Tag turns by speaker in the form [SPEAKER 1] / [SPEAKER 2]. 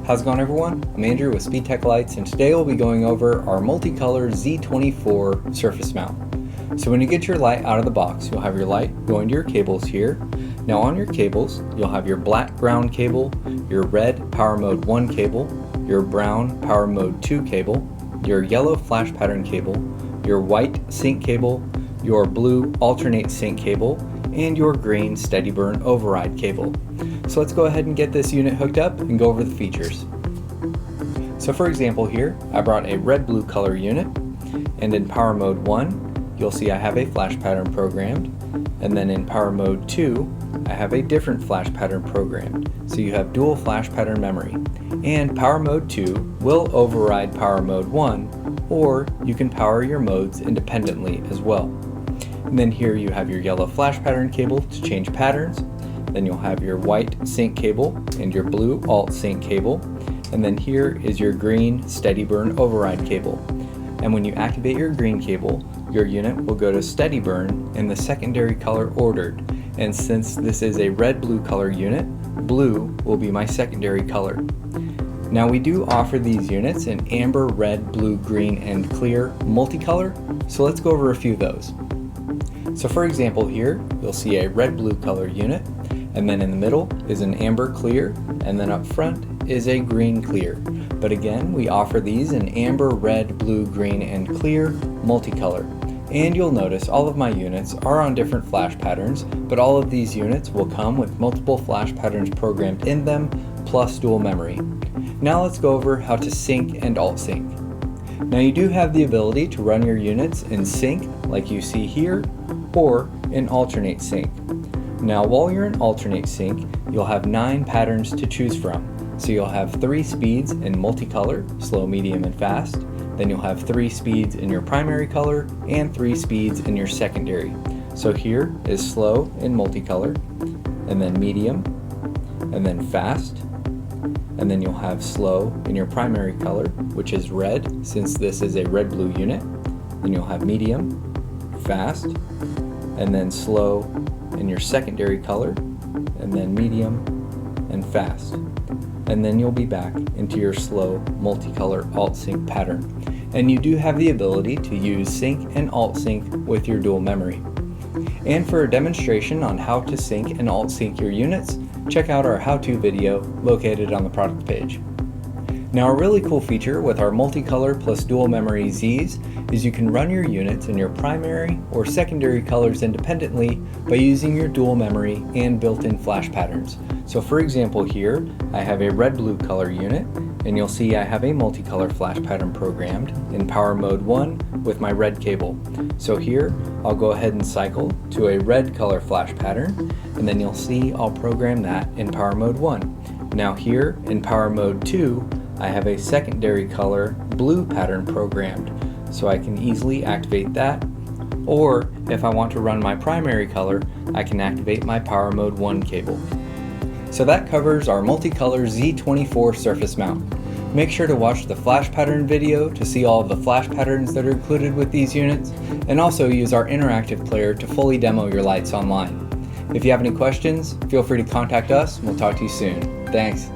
[SPEAKER 1] How's it going, everyone? I'm Andrew with SpeedTech Lights, and today we'll be going over our MultiColor Z-24 surface mount. So when you get your light out of the box, you'll have your light going to your cables here. Now on your cables, you'll have your black ground cable, your red power mode 1 cable, your brown power mode 2 cable, your yellow flash pattern cable, your white sync cable, your blue alternate sync cable, and your green steady burn override cable. So let's go ahead and get this unit hooked up and go over the features. So for example here, I brought a red-blue color unit, and in power mode 1, you'll see I have a flash pattern programmed, and then in power mode 2, I have a different flash pattern programmed. So you have dual flash pattern memory, and power mode 2 will override power mode 1, or you can power your modes independently as well. And then here you have your yellow flash pattern cable to change patterns. Then you'll have your white sync cable and your blue alt sync cable. And then here is your green steady burn override cable. And when you activate your green cable, your unit will go to steady burn in the secondary color ordered. And since this is a red-blue color unit, blue will be my secondary color. Now we do offer these units in amber, red, blue, green, and clear multicolor. So let's go over a few of those. So for example here, you'll see a red-blue color unit, and then in the middle is an amber clear, and then up front is a green clear. But again, we offer these in amber, red, blue, green, and clear multicolor. And you'll notice all of my units are on different flash patterns, but all of these units will come with multiple flash patterns programmed in them, plus dual memory. Now let's go over how to sync and alt sync. Now you do have the ability to run your units in sync, like you see here, or in alternate sync. Now while you're in alternate sync, you'll have 9 patterns to choose from. So you'll have 3 speeds in multicolor, slow, medium, and fast. Then you'll have 3 speeds in your primary color and 3 speeds in your secondary. So here is slow in multicolor, and then medium, and then fast. And then you'll have slow in your primary color, which is red, since this is a red-blue unit. Then you'll have medium, fast, and then slow in your secondary color, and then medium and fast. And then you'll be back into your slow multicolor alt sync pattern. And you do have the ability to use sync and alt sync with your dual memory. And for a demonstration on how to sync and alt sync your units, check out our how-to video located on the product page. Now a really cool feature with our multicolor plus dual memory Zs is you can run your units in your primary or secondary colors independently by using your dual memory and built-in flash patterns. So for example here, I have a red-blue color unit, and you'll see I have a multicolor flash pattern programmed in power mode 1 with my red cable. So here, I'll go ahead and cycle to a red color flash pattern, and then you'll see I'll program that in power mode 1. Now here, in power mode 2, I have a secondary color blue pattern programmed, so I can easily activate that. Or if I want to run my primary color, I can activate my power mode 1 cable. So that covers our MultiColor Z-24 surface mount. Make sure to watch the flash pattern video to see all of the flash patterns that are included with these units, and also use our interactive player to fully demo your lights online. If you have any questions, feel free to contact us, and we'll talk to you soon. Thanks.